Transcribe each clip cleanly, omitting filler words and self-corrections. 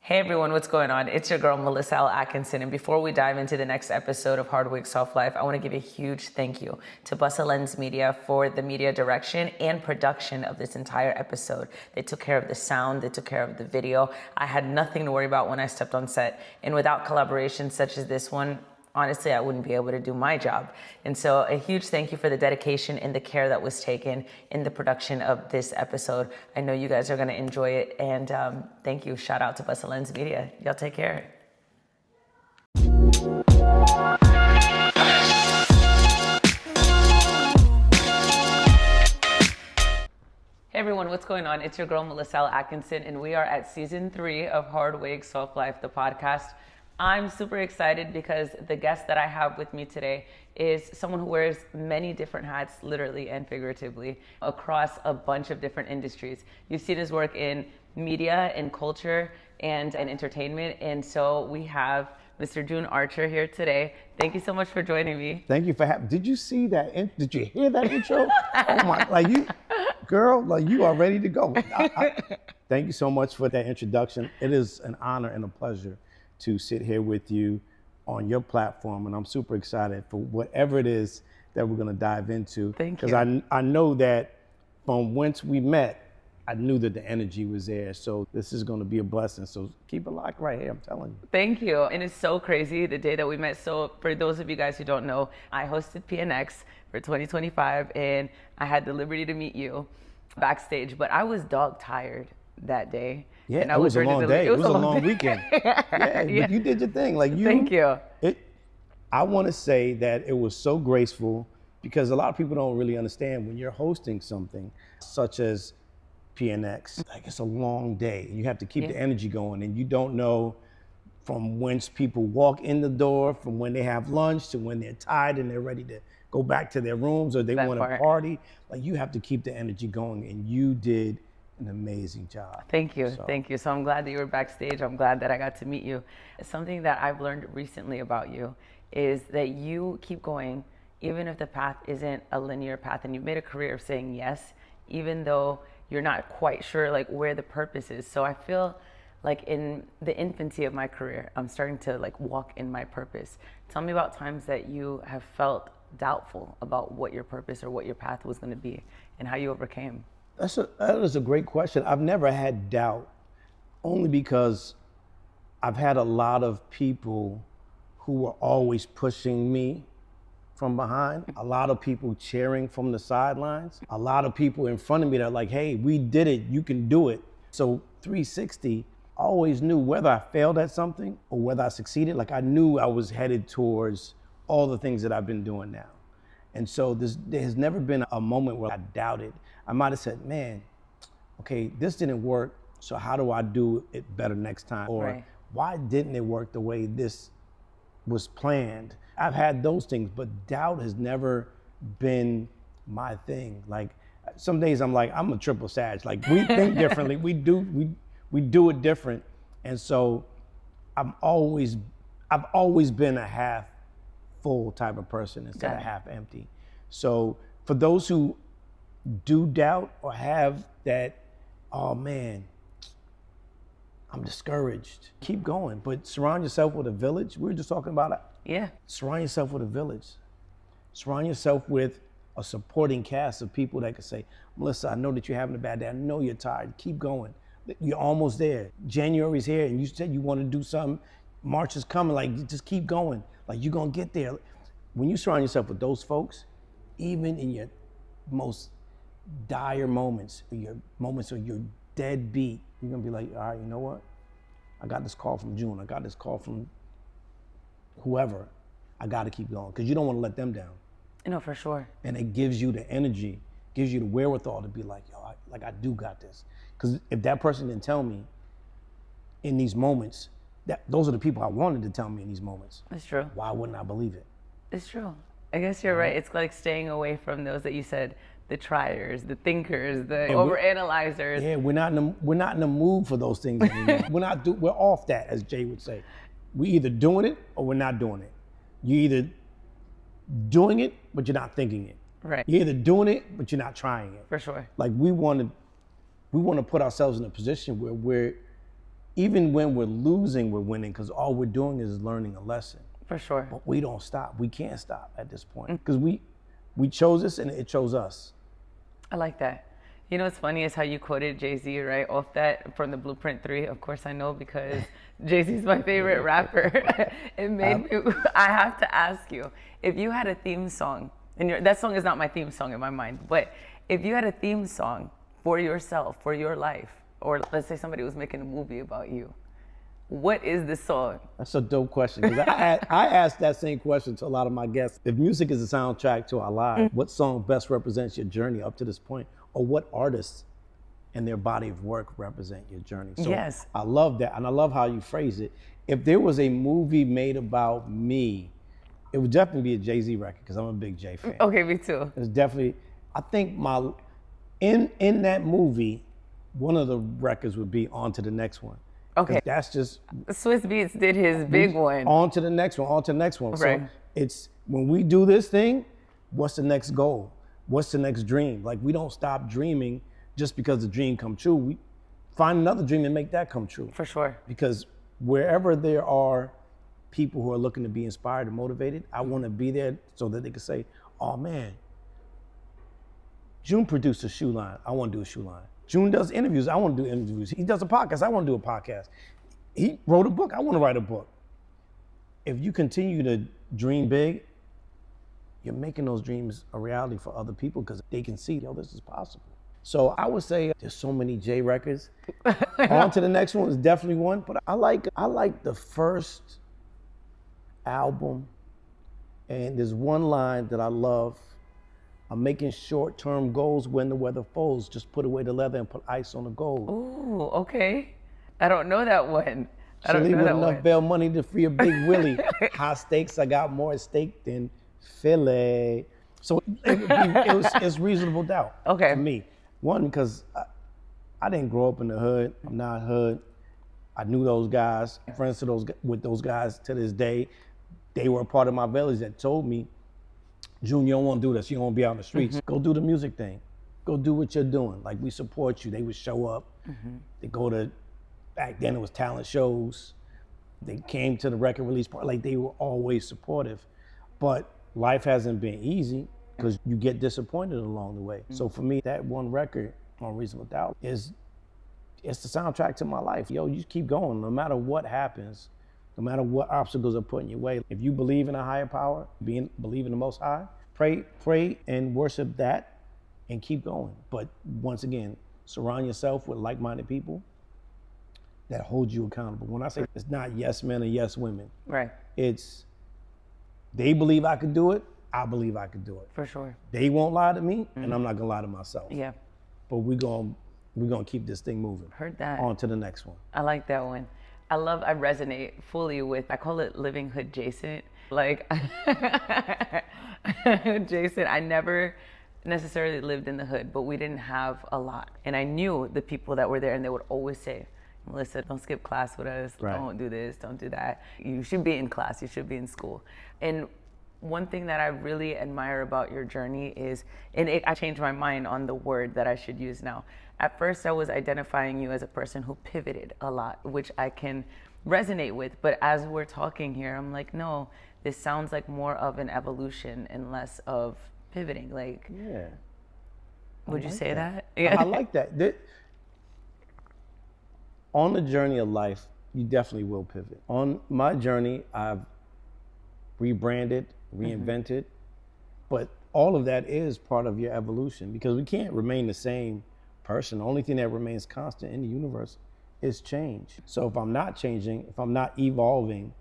Hey everyone, what's going on? It's your girl, Melissa L. Atkinson. And before we dive into the next episode of Hard Week Soft Life, I want to give a huge thank you to Busta Lens Media for the media direction and production of this entire episode. They took care of the sound, they took care of the video. I had nothing to worry about when I stepped on set. And without collaborations such as this one, honestly, I wouldn't be able to do my job. And so a huge thank you for the dedication and the care that was taken in the production of this episode. I know you guys are going to enjoy it. And thank you. Shout out to Busta Lens Media. Y'all take care. Hey everyone, what's going on? It's your girl, Melissa L. Atkinson, and we are at season 3 of Hard Week Soft Life, the podcast. I'm super excited because the guest that I have with me today is someone who wears many different hats, literally and figuratively, across a bunch of different industries. You've seen his work in media and culture and entertainment. And so we have Mr. June Archer here today. Thank you so much for joining me. Thank you for having. Did you see that? Did you hear that intro? Oh my, like you, girl, like you are ready to go. Thank you so much for that introduction. It is an honor and a pleasure to sit here with you on your platform, and I'm super excited for whatever it is that we're gonna dive into. Thank you. Because I know that from whence we met, I knew that the energy was there. So this is gonna be a blessing. So keep it locked right here, I'm telling you. Thank you. And it's so crazy the day that we met. So for those of you guys who don't know, I hosted PNX for 2025 and I had the liberty to meet you backstage, but I was dog tired that day. Yeah, and I it was a long day. It was a long day. weekend. Yeah, but you did your thing. Like you. Thank you. I want to say that it was so graceful because a lot of people don't really understand when you're hosting something such as PNX. Like it's a long day. You have to keep the energy going, and you don't know from whence people walk in the door, from when they have lunch to when they're tired and they're ready to go back to their rooms or they want to party. Like you have to keep the energy going, and you did an amazing job. Thank you. Thank you. So I'm glad that you were backstage. I'm glad that I got to meet you. Something that I've learned recently about you is that you keep going even if the path isn't a linear path, and you've made a career of saying yes even though you're not quite sure like where the purpose is. So I feel like in the infancy of my career, I'm starting to like walk in my purpose. Tell me about times that you have felt doubtful about what your purpose or what your path was going to be and how you overcame. That is a great question. I've never had doubt, only because I've had a lot of people who were always pushing me from behind, a lot of people cheering from the sidelines, a lot of people in front of me that are like, hey, we did it, you can do it. So 360, I always knew whether I failed at something or whether I succeeded, like I knew I was headed towards all the things that I've been doing now. And so there has never been a moment where I doubted. I might have said, man, okay, this didn't work, so how do I do it better next time? Or why didn't it work the way this was planned? I've had those things, but doubt has never been my thing. Like some days I'm like, I'm a triple sag. Like we think differently, we do it different. And so I've always been a half full type of person instead of half empty. So for those who do doubt or have that, oh man, I'm discouraged, keep going, but surround yourself with a village. We were just talking about it. Yeah. Surround yourself with a village. Surround yourself with a supporting cast of people that can say, Melissa, I know that you're having a bad day. I know you're tired. Keep going. You're almost there. January's here and you said you want to do something. March is coming. Like, just keep going. Like, you're going to get there. When you surround yourself with those folks, even in your most dire moments, or your moments of your dead beat, you're going to be like, all right, you know what? I got this call from June. I got this call from whoever. I got to keep going because you don't want to let them down. No, for sure. And it gives you the energy, gives you the wherewithal to be like, yo, I do got this. Because if that person didn't tell me in these moments, those are the people I wanted to tell me in these moments. It's true. Why wouldn't I believe it? It's true. I guess you're right. It's like staying away from those that you said, the triers, the thinkers, the overanalyzers. Yeah, we're not in the mood for those things anymore. We're off that, as Jay would say. We're either doing it or we're not doing it. You're either doing it, but you're not thinking it. Right. You're either doing it, but you're not trying it. For sure. Like we want to put ourselves in a position where we're even when we're losing, we're winning, because all we're doing is learning a lesson. For sure. But we don't stop. We can't stop at this point, because we chose this and it chose us. I like that. You know what's funny is how you quoted Jay-Z, right, off that from the Blueprint 3. Of course I know, because Jay-Z's my favorite rapper. It made me, I have to ask you, if you had a theme song, and that song is not my theme song in my mind, but if you had a theme song for yourself, for your life, or let's say somebody was making a movie about you, what is the song? That's a dope question, because I asked that same question to a lot of my guests. If music is a soundtrack to our lives, what song best represents your journey up to this point? Or what artists and their body of work represent your journey? So yes. I love that, and I love how you phrase it. If there was a movie made about me, it would definitely be a Jay-Z record, because I'm a big Jay fan. Okay, me too. It's definitely, I think in that movie, one of the records would be On to the Next One. Okay. That's just, Swiss Beats did his big one. On to the next one, on to the next one. Right. So it's, when we do this thing, what's the next goal? What's the next dream? Like, we don't stop dreaming just because the dream come true. We find another dream and make that come true. For sure. Because wherever there are people who are looking to be inspired and motivated, I want to be there so that they can say, oh man, June produced a shoe line. I want to do a shoe line. June does interviews. I want to do interviews. He does a podcast. I want to do a podcast. He wrote a book. I want to write a book. If you continue to dream big, you're making those dreams a reality for other people, because they can see, yo, this is possible. So I would say there's so many J records. On to the next one is definitely one, but I like the first album, and there's one line that I love. I'm making short-term goals when the weather falls. Just put away the leather and put ice on the gold. Ooh, okay. I don't know that one. I don't Chili know with that enough one. bail money to free a big Willie. High stakes, I got more at stake than Philly. So it's reasonable doubt. Okay. For me. One, because I didn't grow up in the hood. I'm not hood. I knew those guys, friends with those guys to this day. They were a part of my village that told me, June, you don't want to do this. You don't want to be out in the streets. Go do the music thing. Go do what you're doing. Like, we support you. They would show up. They go to, back then it was talent shows. They came to the record release part. Like, they were always supportive. But life hasn't been easy, because you get disappointed along the way. So for me, that one record, On Reasonable Doubt, it's the soundtrack to my life. Yo, you just keep going, no matter what happens. No matter what obstacles are put in your way. If you believe in a higher power, believe in the Most High, pray and worship that, and keep going. But once again, surround yourself with like-minded people that hold you accountable. When I say it's not yes men or yes women, Right. it's they believe I could do it, I believe I could do it. For sure. They won't lie to me, and I'm not gonna lie to myself. Yeah. But we're gonna keep this thing moving. Heard that. On to the next one. I like that one. I resonate fully with, I call it living hood adjacent. Like, Jason, I never necessarily lived in the hood, but we didn't have a lot. And I knew the people that were there, and they would always say, Melissa, don't skip class with us. Right. Don't do this, don't do that. You should be in class, you should be in school. And one thing that I really admire about your journey is, I changed my mind on the word that I should use now. At first, I was identifying you as a person who pivoted a lot, which I can resonate with. But as we're talking here, I'm like, no, this sounds like more of an evolution and less of pivoting. Like, Yeah. would you say that? Yeah. I like that. On the journey of life, you definitely will pivot. On my journey, I've rebranded, reinvented, but all of that is part of your evolution, because we can't remain the same person. The only thing that remains constant in the universe is change. So if I'm not changing, if I'm not evolving,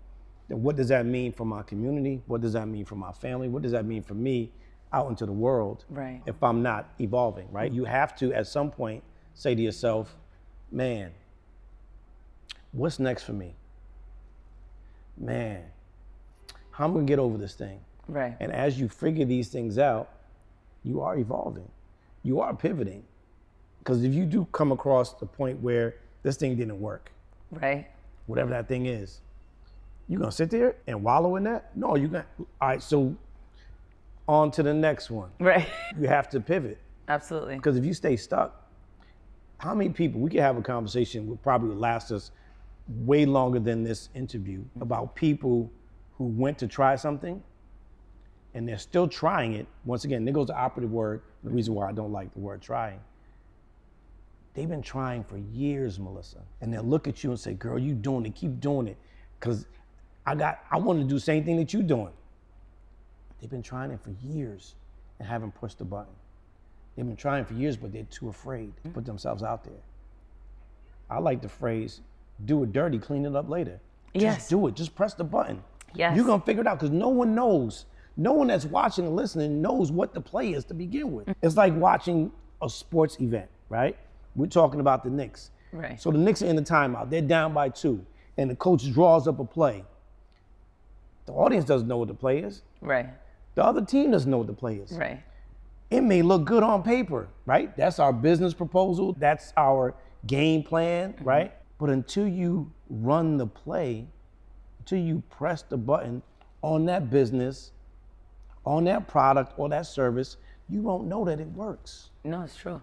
then what does that mean for my community? What does that mean for my family? What does that mean for me out into the world? Right. If I'm not evolving, right? You have to, at some point, say to yourself, man, what's next for me? Man, how am I gonna get over this thing? Right. And as you figure these things out, you are evolving. You are pivoting. Because if you do come across the point where this thing didn't work, Right. whatever that thing is, you gonna sit there and wallow in that? No, you're gonna, all right, so on to the next one. Right. You have to pivot. Absolutely. Because if you stay stuck, how many people, we could have a conversation that probably would last us way longer than this interview about people who went to try something and they're still trying it. Once again, there goes the operative word, the reason why I don't like the word trying. They've been trying for years, Melissa. And they'll look at you and say, girl, you doing it, keep doing it. Because I want to do the same thing that you're doing. They've been trying it for years and haven't pushed the button. They've been trying for years, but they're too afraid to put themselves out there. I like the phrase, do it dirty, clean it up later. Yes. Just do it, just press the button. Yes. You're gonna figure it out because no one knows. No one that's watching and listening knows what the play is to begin with. It's like watching a sports event, right? We're talking about the Knicks. Right. So the Knicks are in the timeout, they're down by 2, and the coach draws up a play. The audience doesn't know what the play is. Right. The other team doesn't know what the play is. Right. It may look good on paper, right? That's our business proposal. That's our game plan, right? But until you run the play, until you press the button on that business, on that product or that service, you won't know that it works. No, it's true.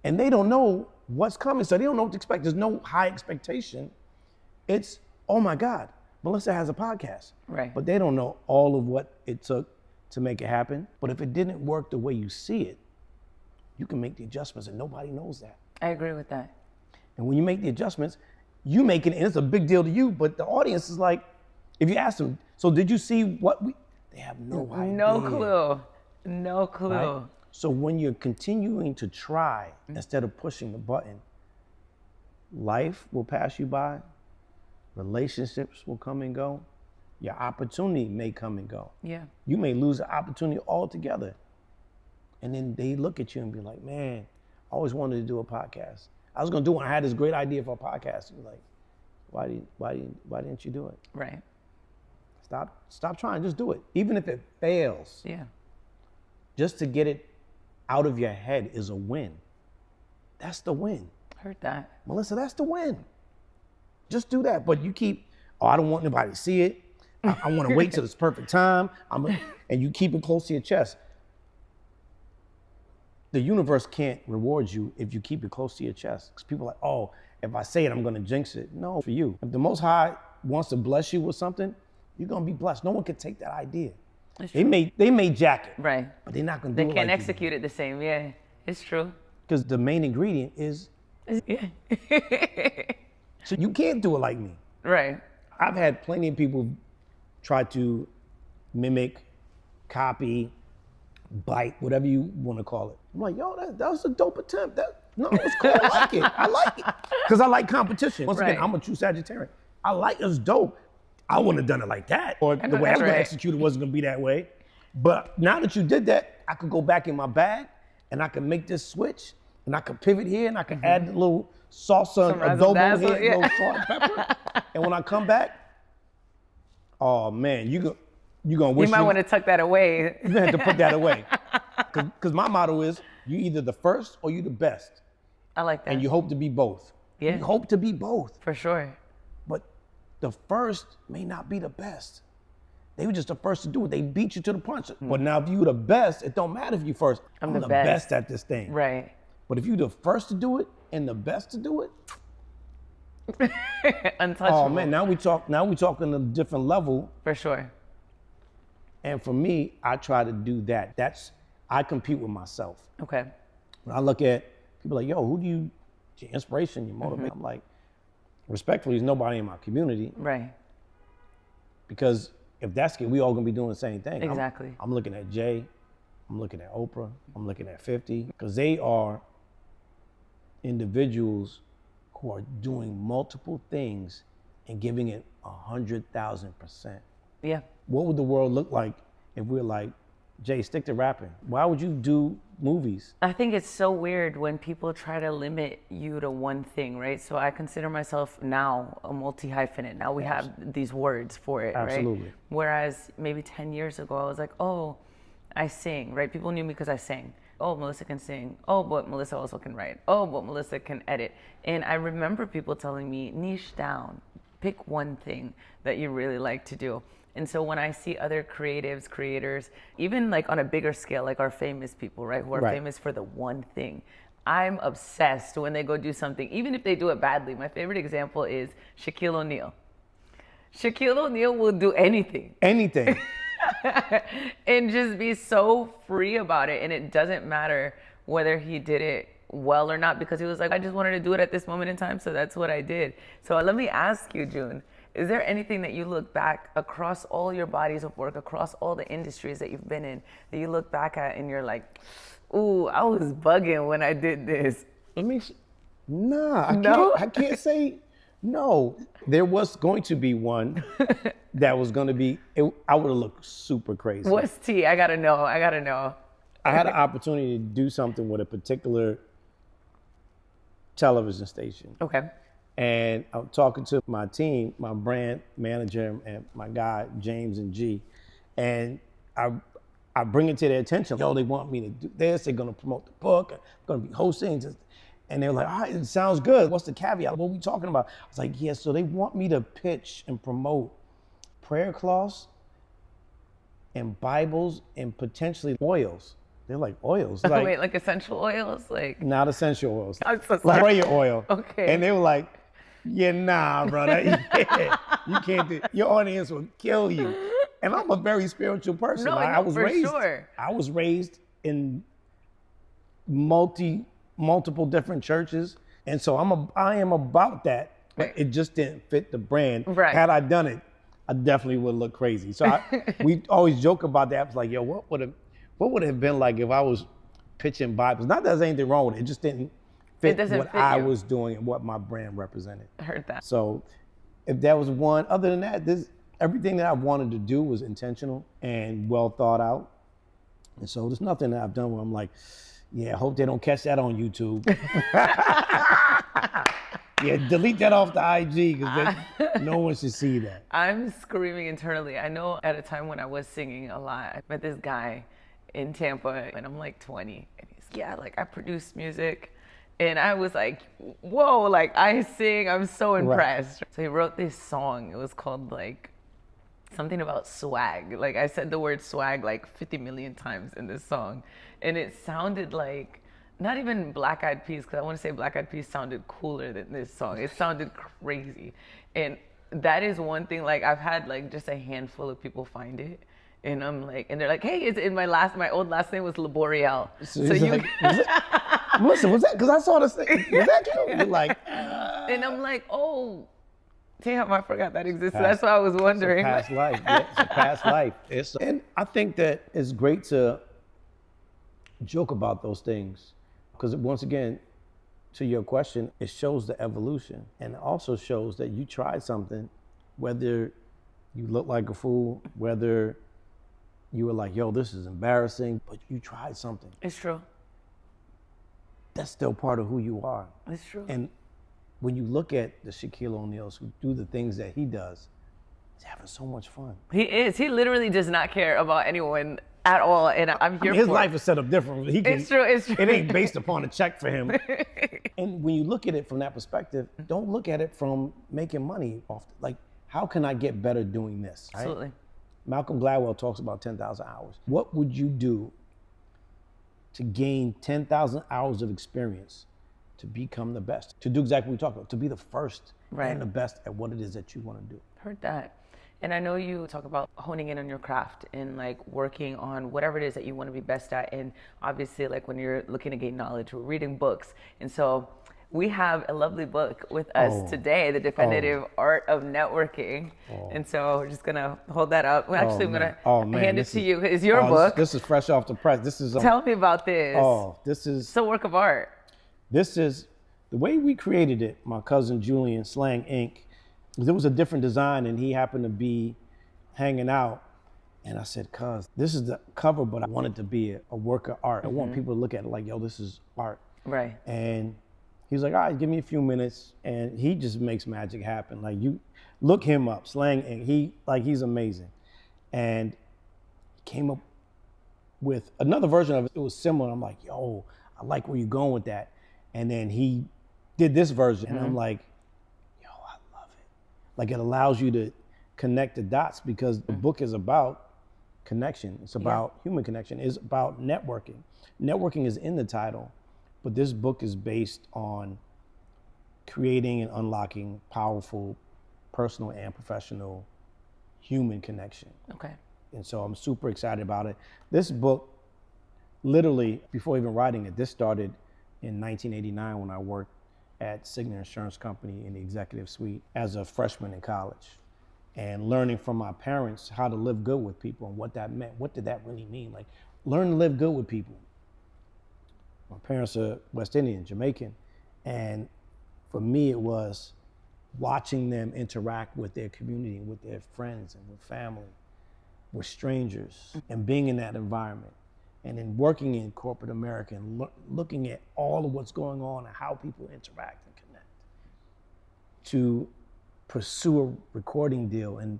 And they don't know what's coming, so they don't know what to expect. There's no high expectation. It's, oh my God, Melissa has a podcast. Right. But they don't know all of what it took to make it happen. But if it didn't work the way you see it, you can make the adjustments and nobody knows that. I agree with that. And when you make the adjustments, you make it, and it's a big deal to you, but the audience is like, if you ask them, so did you see what they have no idea. No clue. No clue. Right? So when you're continuing to try instead of pushing the button, life will pass you by, relationships will come and go, your opportunity may come and go. Yeah. You may lose the opportunity altogether. And then they look at you and be like, man, I always wanted to do a podcast. I was gonna do one. I had this great idea for a podcast. You're like, why didn't you do it? Right. Stop trying, just do it. Even if it fails, Yeah. just to get it out of your head is a win. That's the win. Heard that. Melissa, that's the win. Just do that. But you keep, oh, I don't want nobody to see it. I want to wait till it's perfect time. And you keep it close to your chest. The universe can't reward you if you keep it close to your chest. Because people are like, oh, if I say it, I'm going to jinx it. No, for you. If the Most High wants to bless you with something, you're going to be blessed. No one can take that idea. They may jack it. Right. But they're not going to do it They can't like execute it the same. Yeah. It's true. Because the main ingredient is, Yeah. so you can't do it like me. Right. I've had plenty of people try to mimic, copy, bite, whatever you want to call it. I'm like, yo, that was a dope attempt. No, it's cool. I like it. I like it. Because I like competition. Once again, Right. I'm a true Sagittarian. I like it's dope. I wouldn't have done it like that. Or the way I was going to execute it wasn't going to be that way. But now that you did that, I could go back in my bag and I can make this switch and I can pivot here and I can add a little salsa and adobo here, a little salt and pepper. And when I come back, oh man, you're gonna wish You might want to tuck that away. you're gonna have to put that away. Because my motto is, you either the first or you the best. I like that. And you hope to be both. Yeah. You hope to be both. For sure. But the first may not be the best. They were just the first to do it. They beat you to the punch. But now if you the best, it don't matter if you first. I'm the best at this thing. Right. But if you the first to do it and the best to do it, Untouchable. oh man, now we talking a different level. For sure. And for me, I try to do that. I compete with myself. Okay. When I look at people like, yo, who do you, your inspiration, your motivation? I'm like, respectfully, there's nobody in my community. Right. Because if that's it, we all gonna be doing the same thing. Exactly. I'm looking at Jay, I'm looking at Oprah, I'm looking at 50, because they are individuals who are doing multiple things and giving it 100,000%. Yeah. What would the world look like if we're like, Jay, stick to rapping? Why would you do movies? I think it's so weird when people try to limit you to one thing, right? So I consider myself now a multi-hyphenate. Now we have these words for it, Absolutely. right? Whereas maybe 10 years ago, I was like, oh, I sing, right? People knew me because I sang. Oh, Melissa can sing. Oh, but Melissa also can write. Oh, but Melissa can edit. And I remember people telling me, niche down. Pick one thing that you really like to do. And so when I see other creatives, creators, even like on a bigger scale, like our famous people, right, who are famous for the one thing, I'm obsessed when they go do something, even if they do it badly. My favorite example is Shaquille O'Neal. Shaquille O'Neal will do anything. Anything. And just be so free about it. And it doesn't matter whether he did it well or not, because he was like, I just wanted to do it at this moment in time, so that's what I did. So let me ask you, June, is there anything that you look back across all your bodies of work, across all the industries that you've been in, that you look back at and you're like, ooh, I was bugging when I did this? I can't say no. There was going to be one that was going to be, I would have looked super crazy. What's T? I gotta know. I had an opportunity to do something with a particular television station. Okay. And I'm talking to my team, my brand manager and my guy, James and G. And I bring it to their attention. Yo, they want me to do this. They're going to promote the book. I'm going to be hosting. And they're like, all right, it sounds good. What's the caveat? What are we talking about? I was like, yeah, so they want me to pitch and promote prayer cloths and Bibles and potentially oils. They're like, oils? Like, wait, like essential oils? Like not essential oils. I'm so sorry. Like prayer oil. Okay. And they were like, yeah, nah, brother. Yeah, you can't do it. Your audience will kill you. And I'm a very spiritual person. No, I was raised. Sure. I was raised in multiple different churches, and so I am about that. But it just didn't fit the brand. Right. Had I done it, I definitely would look crazy. So we always joke about that. I was like, yo, what would it have been like if I was pitching Bibles? Not that there's anything wrong with it. It just didn't fit what I was doing and what my brand represented. I heard that. So if that was one, other than that, everything that I wanted to do was intentional and well thought out. And so there's nothing that I've done where I'm like, yeah, I hope they don't catch that on YouTube. Yeah, delete that off the IG because no one should see that. I'm screaming internally. I know at a time when I was singing a lot, I met this guy in Tampa and I'm like 20 and he's like, I produce music. And I was like, whoa, like I sing, I'm so impressed. Right. So he wrote this song. It was called like something about swag. Like I said the word swag like 50 million times in this song. And it sounded like, not even Black Eyed Peas, because I want to say Black Eyed Peas sounded cooler than this song. It sounded crazy. And that is one thing, like I've had like just a handful of people find it. And I'm like, and they're like, hey, it's in my old last name was Laboriel. So you like, listen, was that, because I saw this thing, was that you? You're like, and I'm like, oh, damn, I forgot that existed. That's why I was wondering. It's a past life. Yeah, it's a past life. And I think that it's great to joke about those things because once again, to your question, it shows the evolution and it also shows that you tried something, whether you look like a fool, whether you were like, yo, this is embarrassing, but you tried something. It's true. That's still part of who you are. It's true. And when you look at the Shaquille O'Neals who do the things that he does, he's having so much fun. He is. He literally does not care about anyone at all, and I'm here for it. His life is set up different. It's true. It ain't based upon a check for him. And when you look at it from that perspective, don't look at it from making money off. Like, how can I get better doing this? Right? Absolutely. Malcolm Gladwell talks about 10,000 hours. What would you do to gain 10,000 hours of experience to become the best? To do exactly what we talked about, to be the first and the best at what it is that you want to do. Heard that. And I know you talk about honing in on your craft and like working on whatever it is that you want to be best at. And obviously, like when you're looking to gain knowledge, we're reading books. And so we have a lovely book with us today, The Definitive Art of Networking. And so we're just going to hold that up. Well, actually, I'm going to hand it to you. It's your book. This is fresh off the press. This is. Tell me about this. This is. It's a work of art. This is, the way we created it, my cousin Julian, Slang Inc., there was a different design and he happened to be hanging out. And I said, cuz, this is the cover, but I want it to be a work of art. I want people to look at it like, yo, this is art. Right. And he was like, all right, give me a few minutes. And he just makes magic happen. Like, you look him up, Slang Inc. He's amazing. And he came up with another version of it. It was similar. I'm like, yo, I like where you're going with that. And then he did this version. And I'm like, yo, I love it. Like, it allows you to connect the dots because the book is about connection. It's about human connection. It's about networking. Networking is in the title, But this book is based on creating and unlocking powerful personal and professional human connection. Okay. And so I'm super excited about it. This book, literally, before even writing it, this started in 1989 when I worked at Cigna Insurance Company in the executive suite as a freshman in college, and learning from my parents how to live good with people and what that meant. What did that really mean? Like, learn to live good with people. My parents are West Indian, Jamaican, and for me it was watching them interact with their community, with their friends and with family, with strangers, and being in that environment. And then working in corporate America and looking at all of what's going on and how people interact and connect, to pursue a recording deal, and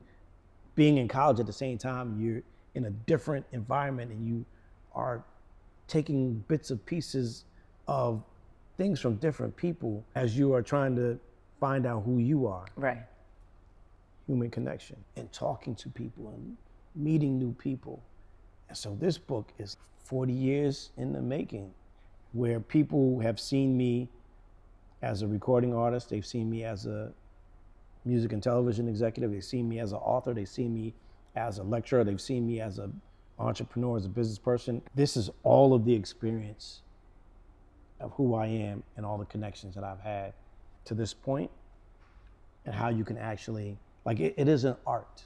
being in college at the same time, you're in a different environment and you are taking bits and pieces of things from different people as you are trying to find out who you are. Right. Human connection and talking to people and meeting new people. And so this book is 40 years in the making, where people have seen me as a recording artist, they've seen me as a music and television executive, they've seen me as an author, they've seen me as a lecturer, they've seen me as an entrepreneur, as a business person. This is all of the experience of who I am and all the connections that I've had to this point, and how you can actually, like, it is an art.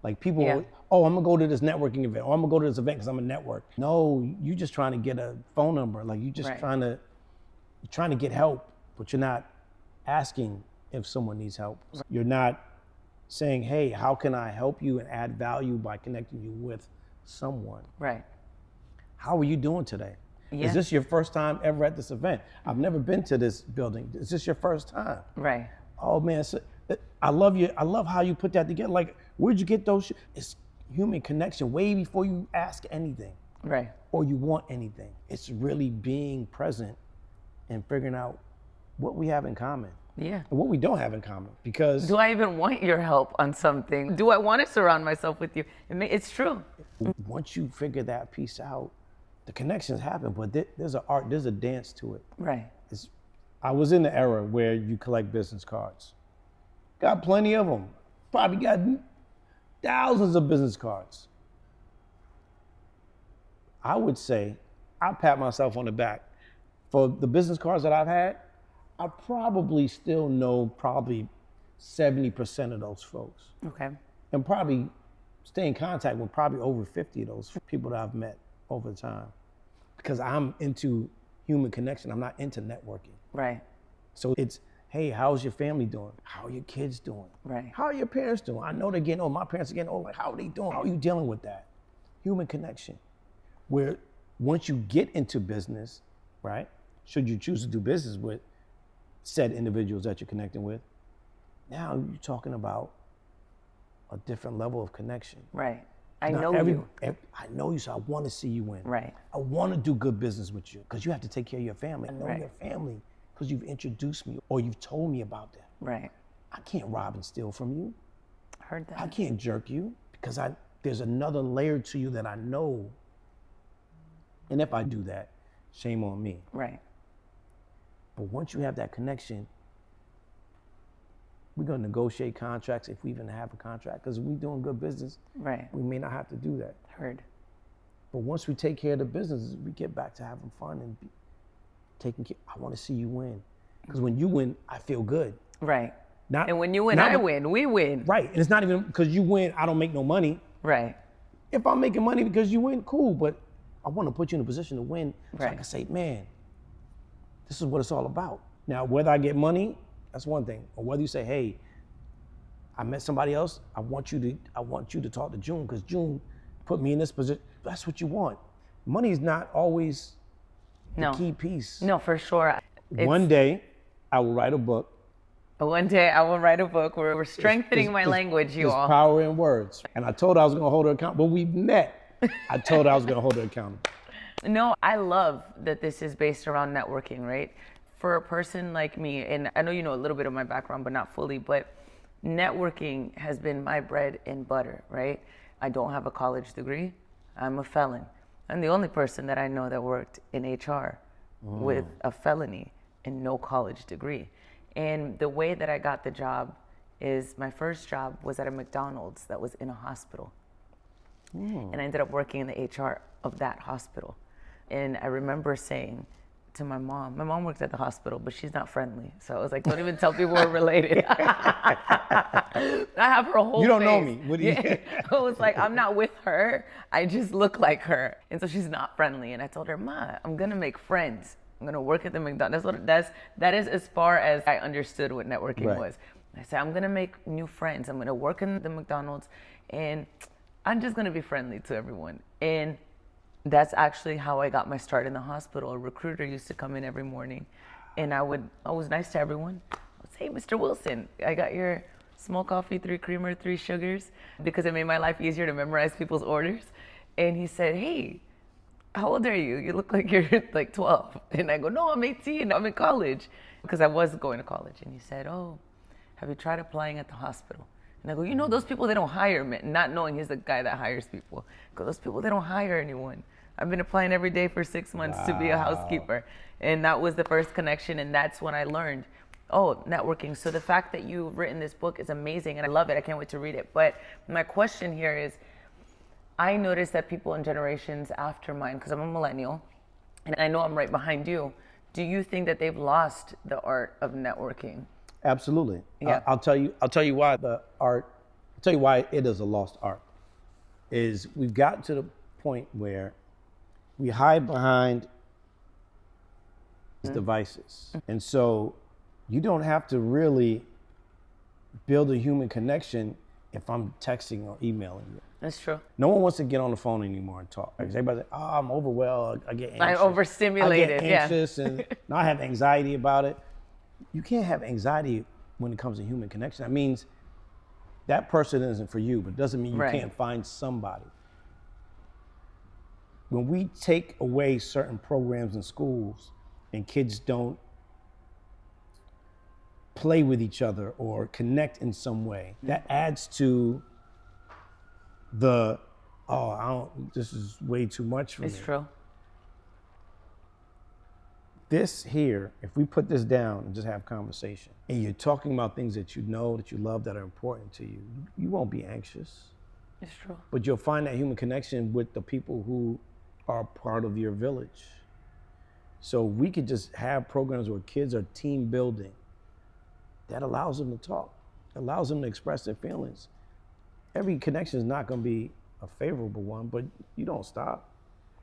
Like, people, oh, I'm gonna go to this networking event, or I'm gonna go to this event because I'm a network. No, you just trying to get a phone number. Like, you just trying to get help, but you're not asking if someone needs help. You're not saying, hey, how can I help you and add value by connecting you with someone? Right. How are you doing today? Yeah. Is this your first time ever at this event? I've never been to this building. Is this your first time? Right. Oh man, I love you. I love how you put that together. Like, where'd you get those? It's human connection way before you ask anything. Right. Or you want anything. It's really being present and figuring out what we have in common. Yeah. And what we don't have in common. Because do I even want your help on something? Do I want to surround myself with you? It's true. Once you figure that piece out, the connections happen, but there's an art, there's a dance to it. Right. I was in the era where you collect business cards. Got plenty of them. Probably got thousands of business cards. I would say, I pat myself on the back. For the business cards that I've had, I probably still know 70% of those folks. Okay. And probably stay in contact with probably over 50 of those people that I've met over time. Because I'm into human connection. I'm not into networking. Right. So it's, hey, how's your family doing? How are your kids doing? Right. How are your parents doing? I know they're getting old. My parents are getting old. Like, how are they doing? How are you dealing with that? Human connection. Where once you get into business, right, should you choose to do business with said individuals that you're connecting with, now you're talking about a different level of connection. Right. I Not know you. I know you, so I want to see you win. Right. I want to do good business with you because you have to take care of your family. I know Right. your family because you've introduced me or you've told me about them. Right. I can't rob and steal from you. Heard that. I can't jerk you because there's another layer to you that I know. And if I do that, shame on me. Right. But once you have that connection, we're going to negotiate contracts if we even have a contract. Because if we're doing good business, Right. we may not have to do that. Heard. But once we take care of the business, we get back to having fun and taking care. I want to see you win. Because when you win, I feel good. Right. Not, And when you win, I win. We win. Right. And it's not even because you win, I don't make no money. Right. If I'm making money because you win, cool. But I want to put you in a position to win so I Right. can say, man, this is what it's all about. Now, whether I get money, that's one thing. Or whether you say, hey, I met somebody else, I want you to talk to June because June put me in this position. That's what you want. Money is not always the key piece. No, for sure. One day, I will write a book. One day I will write a book. We're strengthening my language, you all. There's power in words. And I told her I was going to hold her accountable. When we met, I told her I was going to hold her accountable. No, I love that this is based around networking, right? For a person like me, and I know you know a little bit of my background, but not fully, but networking has been my bread and butter, right? I don't have a college degree. I'm a felon. I'm the only person that I know that worked in HR, with a felony and no college degree. And the way that I got the job is my first job was at a McDonald's that was in a hospital. And I ended up working in the HR of that hospital. And I remember saying to my mom works at the hospital, but she's not friendly. So I was like, don't even tell people we're related. I have her whole You don't know face. me. What do you? Yeah. I was like, I'm not with her. I just look like her. And so she's not friendly. And I told her, Ma, I'm going to make friends. I'm going to work at the McDonald's. That is as far as I understood what networking was. I said, I'm going to make new friends. I'm going to work in the McDonald's and I'm just going to be friendly to everyone. And that's actually how I got my start in the hospital. A recruiter used to come in every morning and I was nice to everyone. I would say, hey, Mr. Wilson, I got your small coffee, 3 creamer, 3 sugars, because it made my life easier to memorize people's orders. And he said, hey, how old are you? You look like you're like 12. And I go, no, I'm 18, I'm in college. Because I was going to college. And he said, oh, have you tried applying at the hospital? And I go, you know, those people, they don't hire me. Not knowing he's the guy that hires people. I go, those people, they don't hire anyone. I've been applying every day for 6 months to be a housekeeper. And that was the first connection. And that's when I learned, oh, networking. So the fact that you've written this book is amazing. And I love it. I can't wait to read it. But my question here is, I noticed that people in generations after mine, because I'm a millennial, and I know I'm right behind you, do you think that they've lost the art of networking? Absolutely. Yeah. I'll tell you why it is a lost art. Is we've gotten to the point where we hide behind devices. And so you don't have to really build a human connection if I'm texting or emailing you. That's true. No one wants to get on the phone anymore and talk. Because everybody's like, oh, I'm overwhelmed, I get anxious. I'm overstimulated, I get anxious and now I have anxiety about it. You can't have anxiety when it comes to human connection. That means that person isn't for you, but it doesn't mean you can't find somebody. When we take away certain programs in schools and kids don't play with each other or connect in some way, that adds to the, this is way too much for me. It's true. This here, if we put this down and just have conversation, and you're talking about things that you know, that you love, that are important to you, you won't be anxious. It's true. But you'll find that human connection with the people who are part of your village. So we could just have programs where kids are team building. That allows them to talk, allows them to express their feelings. Every connection is not going to be a favorable one, but you don't stop.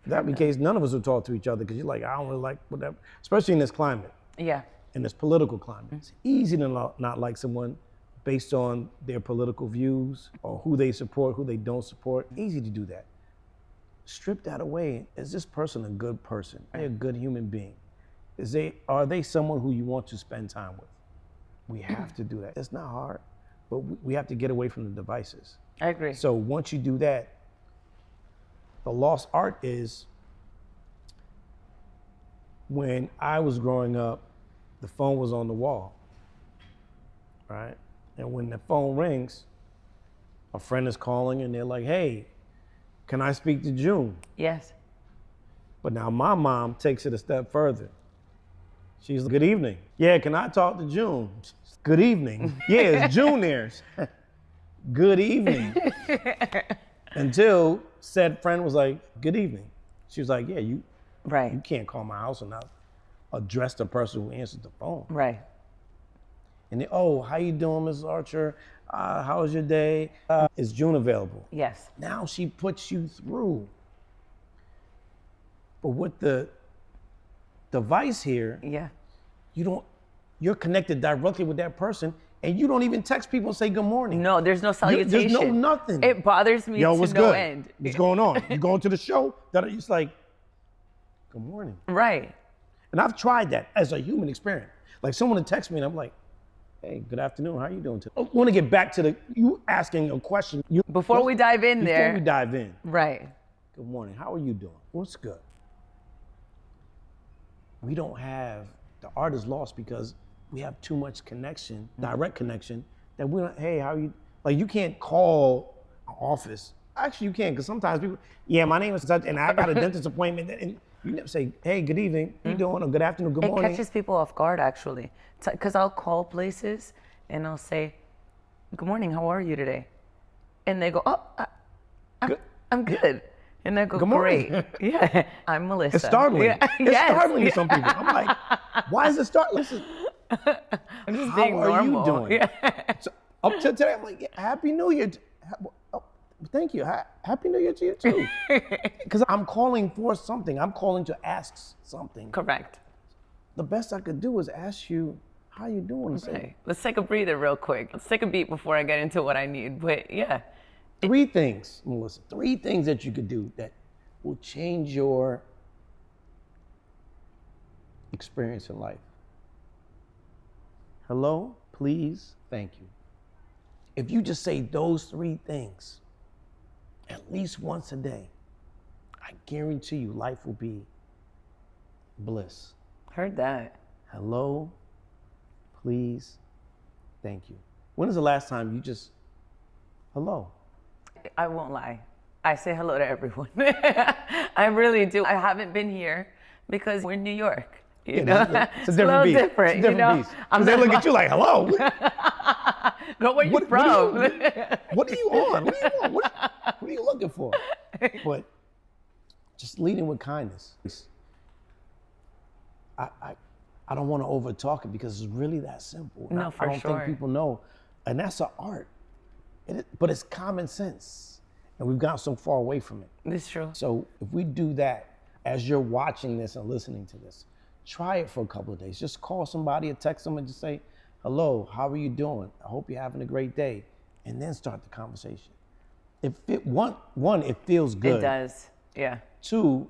If that be the case, none of us will talk to each other because you're like, I don't really like whatever, especially in this climate. Yeah. In this political climate. It's easy to not like someone based on their political views or who they support, who they don't support. Easy to do that. Strip that away. Is this person a good person? Are they a good human being? Are they someone who you want to spend time with? We have to do that. It's not hard, but we have to get away from the devices. I agree. So once you do that, the lost art is when I was growing up, the phone was on the wall, right? And when the phone rings, a friend is calling and they're like, hey, can I speak to June? Yes. But now my mom takes it a step further. She's like, good evening. Yeah, can I talk to June? Good evening. Yeah, it's June there. Good evening. Until said friend was like, good evening. She was like, yeah, you can't call my house and not address the person who answers the phone. Right. And they, oh, how you doing, Mrs. Archer? How was your day? Is June available? Yes. Now she puts you through. But with the device here, you're connected directly with that person and you don't even text people and say good morning. No, there's no salutation. There's no nothing. It bothers me to what's no good? end. What's going on? You going to the show? It's like, good morning. Right. And I've tried that as a human experience. Like someone would text me and I'm like, hey, good afternoon, how are you doing today? I want to get back to you asking a question. Before we dive in. Right. Good morning, how are you doing? What's good? We don't have, the art is lost because we have too much connection, direct connection, that we don't, hey, how are you? Like you can't call an office. Actually you can, because sometimes people, yeah, my name is such, and I got a dentist appointment, and You never say, hey, good evening, how you doing? Or good afternoon, good morning. It catches people off guard, actually. Because I'll call places and I'll say, good morning, how are you today? And they go, oh, I'm good. And I go, Good morning. great. Yeah, I'm Melissa. It's startling. Yeah. It's Yes. startling to some people. I'm like, why is it startling? Listen, I'm just how being are normal. you doing? Yeah. So, up to today, I'm like, yeah, Happy New Year. Oh, thank you. Happy New Year to you too. Because I'm calling for something. I'm calling to ask something. Correct. The best I could do is ask you, how you doing? Okay. Let's take a breather real quick. Let's take a beat before I get into what I need. But yeah. 3 things, Melissa, 3 things that you could do that will change your experience in life. Hello, please, thank you. If you just say those 3 things at least once a day, I guarantee you life will be bliss. Heard that. Hello, please, thank you. When is the last time you just, hello? I won't lie. I say hello to everyone. I really do. I haven't been here because we're in New York. You know? It's a different beast. Different, It's a different beast. Because they look at you like, hello. Girl, where you from? What are you on? What are you on? What are you looking for? But just leading with kindness. I don't want to over talk it because it's really that simple. No, for I don't sure. think people know. And that's an art. But it's common sense. And we've gotten so far away from it. It's true. So if we do that, as you're watching this and listening to this, try it for a couple of days. Just call somebody or text them and just say, hello, how are you doing? I hope you're having a great day. And then start the conversation. One, it feels good. It does, yeah. 2,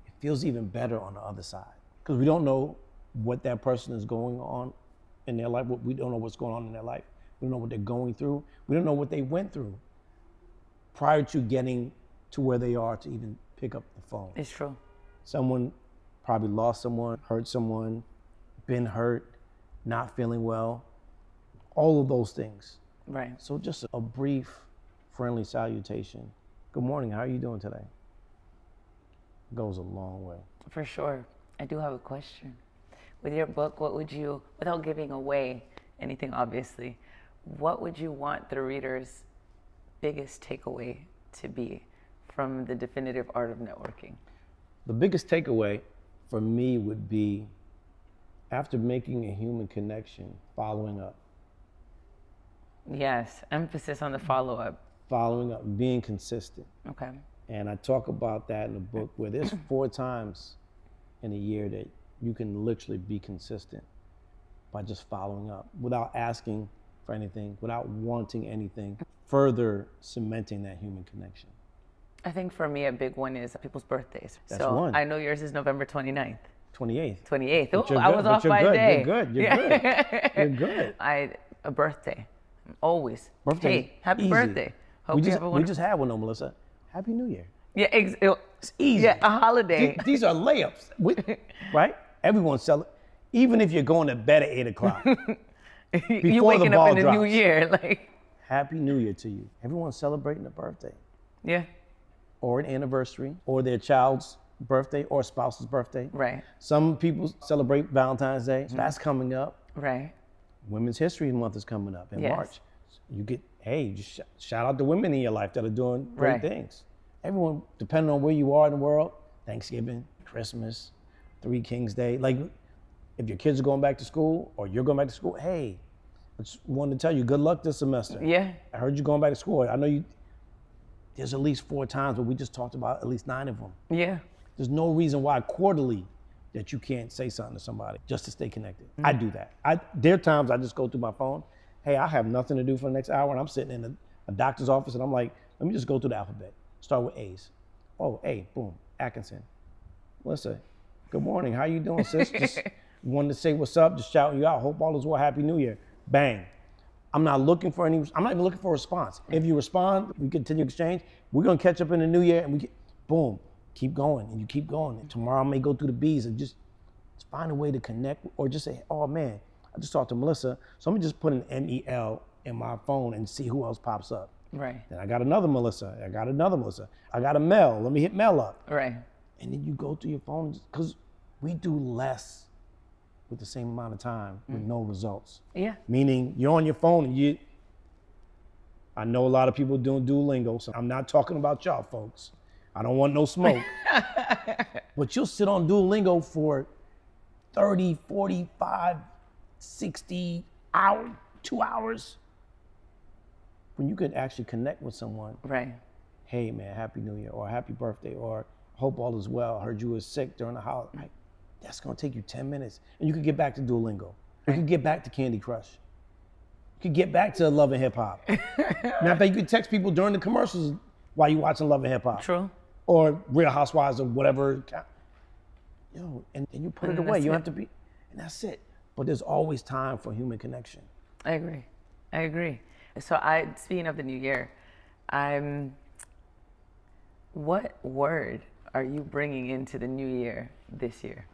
it feels even better on the other side. Because we don't know what that person is going on in their life. We don't know what's going on in their life. We don't know what they're going through. We don't know what they went through prior to getting to where they are to even pick up the phone. It's true. Someone probably lost someone, hurt someone, been hurt, not feeling well, all of those things. Right. So just a brief, friendly salutation. Good morning, how are you doing today? Goes a long way. For sure. I do have a question. With your book, what would you, without giving away anything obviously, what would you want the reader's biggest takeaway to be from the definitive art of networking? The biggest takeaway for me would be, after making a human connection, following up. Yes, emphasis on the follow-up. Following up, being consistent. Okay. And I talk about that in the book where there's 4 times in a year that you can literally be consistent by just following up without asking for anything, without wanting anything, further cementing that human connection. I think for me, a big one is people's birthdays. That's so one. I know yours is November 29th. 28th. 28th. But Oh, you're I good, was but off you're by good, a day. You're good. You're good. You're good. A birthday. Always. Birthday. Hey, happy Easy. birthday. Hope We you just, have a we wonderful... just had one though, Melissa. Happy New Year. Yeah, It's easy. Yeah, a holiday. These are layups, right? Everyone's celebrating. Even if you're going to bed at 8 o'clock. You're waking up in the new year, like. Happy New Year to you. Everyone's celebrating a birthday. Yeah. Or an anniversary, or their child's birthday, or spouse's birthday. Right. Some people celebrate Valentine's Day. So that's coming up. Right. Women's History Month is coming up in Yes. March. You get, hey, just shout out the women in your life that are doing great Right. things. Everyone, depending on where you are in the world, Thanksgiving, Christmas, 3 Kings Day. Like, if your kids are going back to school or you're going back to school, hey, I just wanted to tell you, good luck this semester. Yeah. I heard you going back to school. I know there's at least 4 times, but we just talked about at least 9 of them. Yeah. There's no reason why quarterly that you can't say something to somebody just to stay connected. I do that. There are times I just go through my phone. Hey, I have nothing to do for the next hour, and I'm sitting in a doctor's office, and I'm like, let me just go through the alphabet. Start with A's. Oh, A, boom, Atkinson. Melissa, good morning. How you doing, sis? Just wanted to say what's up, just shouting you out. Hope all is well. Happy New Year. Bang. I'm not even looking for a response. If you respond, we continue exchange. We're gonna catch up in the new year, and boom, keep going, and you keep going. And tomorrow I may go through the B's and just find a way to connect, or just say, oh man, I just talked to Melissa, so let me just put an MEL in my phone and see who else pops up. Right. Then I got another Melissa. I got another Melissa. I got a Mel. Let me hit Mel up. Right. And then you go through your phone, because we do less with the same amount of time with no results. Yeah. Meaning you're on your phone and I know a lot of people doing Duolingo, so I'm not talking about y'all folks. I don't want no smoke. But you'll sit on Duolingo for 30, 45, 60 hours, 2 hours, when you could actually connect with someone. Right. Hey man, Happy New Year, or Happy Birthday, or hope all is well. Heard you were sick during the holiday. Right. That's gonna take you 10 minutes. And you could get back to Duolingo. You could get back to Candy Crush. You could get back to Love and Hip Hop. Matter of fact, you could text people during the commercials while you're watching Love and Hip Hop. True. Or Real Housewives or whatever. Yo, and you put it away. You don't have to be, and that's it. But there's always time for human connection. I agree. So speaking of the new year, what word are you bringing into the new year this year?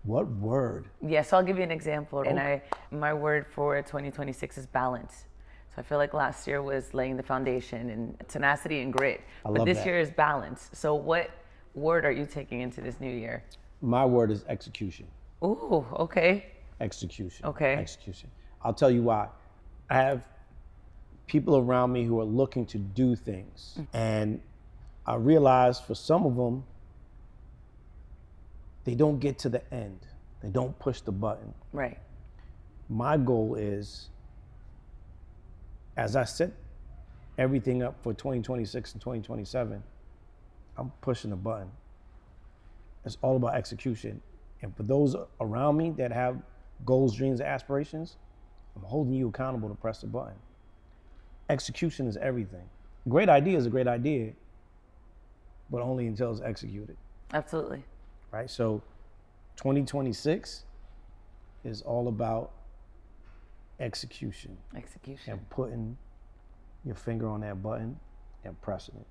What word? Yes, I'll give you an example. Okay. And my word for 2026 is balance. So I feel like last year was laying the foundation and tenacity and grit. But this year is balance. So what word are you taking into this new year? My word is execution. Ooh, okay. Execution. Okay. Execution. I'll tell you why. I have people around me who are looking to do things. And I realize for some of them, they don't get to the end. They don't push the button. Right. My goal is, as I set everything up for 2026 and 2027, I'm pushing the button. It's all about execution. And for those around me that have goals, dreams, and aspirations, I'm holding you accountable to press the button. Execution is everything. Great idea is a great idea, but only until it's executed. Absolutely. Right? So 2026 is all about execution. Execution. And putting your finger on that button and pressing it.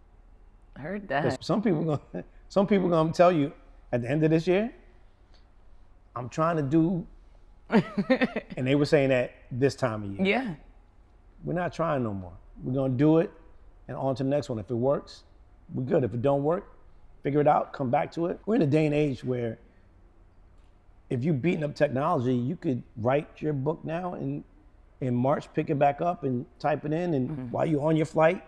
I heard that. Some people gonna tell you at the end of this year, I'm trying to do, and they were saying that this time of year. Yeah. We're not trying no more. We're gonna do it and on to the next one. If it works, we're good. If it don't work, figure it out, come back to it. We're in a day and age where if you're beating up technology, you could write your book now and in March, pick it back up and type it in, and while you're on your flight,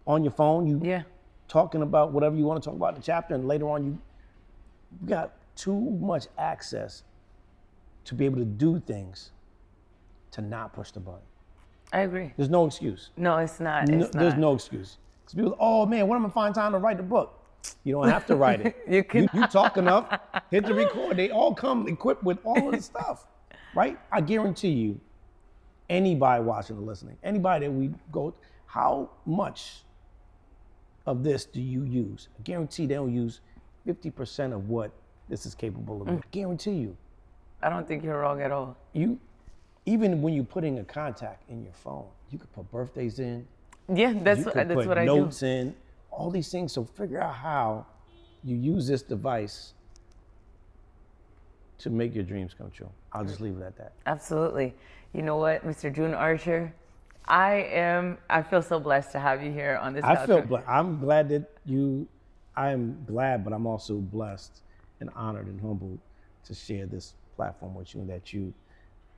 on your phone, you talking about whatever you want to talk about in the chapter, and later on you got too much access to be able to do things to not push the button. I agree. There's no excuse. No, it's not. There's no excuse. Because people, oh man, when am I find time to write the book? You don't have to write it. You talk enough, hit the record. They all come equipped with all of the stuff, right? I guarantee you, anybody watching or listening, anybody that we go, how much of this do you use? I guarantee they don't use 50% of what this is capable of. I guarantee you. I don't think you're wrong at all. Even when you're putting a contact in your phone, you could put birthdays in. Yeah, that's what I do. Notes in, all these things. So figure out how you use this device to make your dreams come true. I'll just leave it at that. Absolutely. You know what, Mr. June Archer, I feel so blessed to have you here on this. I feel blessed. I'm glad that I'm glad, but I'm also blessed and honored and humbled to share this platform with you and that you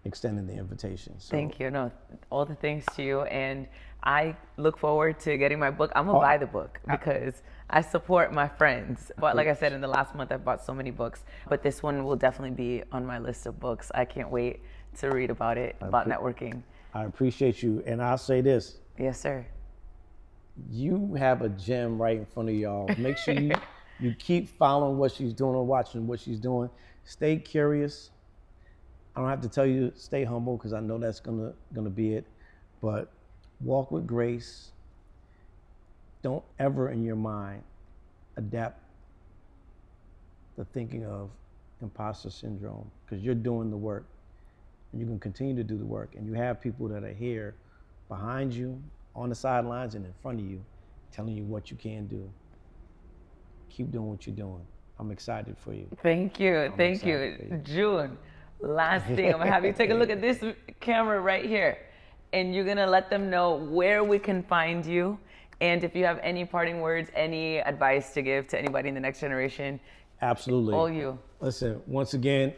extended the invitation. So, thank you. No, all the thanks to you. And I look forward to getting my book. I'm going to buy the book because I support my friends. But like I said, in the last month, I've bought so many books. But this one will definitely be on my list of books. I can't wait to read about it, about networking. I appreciate you. And I'll say this. Yes, sir. You have a gem right in front of y'all. Make sure you keep following what she's doing or watching what she's doing. Stay curious. I don't have to tell you to stay humble because I know that's gonna be it. But walk with grace. Don't ever in your mind adapt the thinking of imposter syndrome, because you're doing the work and you can continue to do the work. And you have people that are here behind you, on the sidelines and in front of you, telling you what you can do. Keep doing what you're doing. I'm excited for you. Thank you. Thank you. June, last thing, I'm gonna have you take a look at this camera right here. And you're gonna let them know where we can find you. And if you have any parting words, any advice to give to anybody in the next generation, Absolutely. all you. Listen, once again,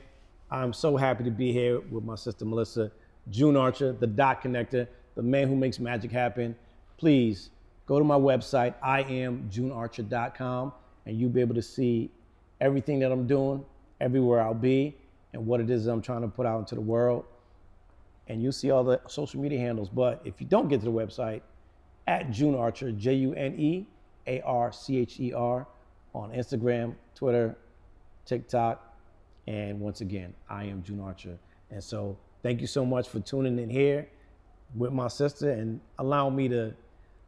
I'm so happy to be here with my sister Melissa, June Archer, the dot connector, the man who makes magic happen. Please go to my website, IamJuneArcher.com, and you'll be able to see everything that I'm doing, everywhere I'll be, and what it is I'm trying to put out into the world. And you'll see all the social media handles. But if you don't get to the website, at June Archer, JuneArcher, on Instagram, Twitter, TikTok, and once again, I am June Archer. And so thank you so much for tuning in here with my sister and allowing me to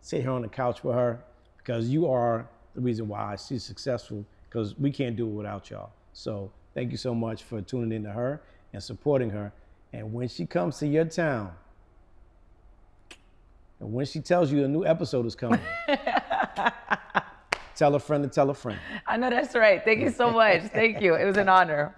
sit here on the couch with her, because you are the reason why she's successful, because we can't do it without y'all. So thank you so much for tuning in to her and supporting her. And when she comes to your town, and when she tells you a new episode is coming, tell a friend to tell a friend. I know that's right. Thank you so much. Thank you. It was an honor.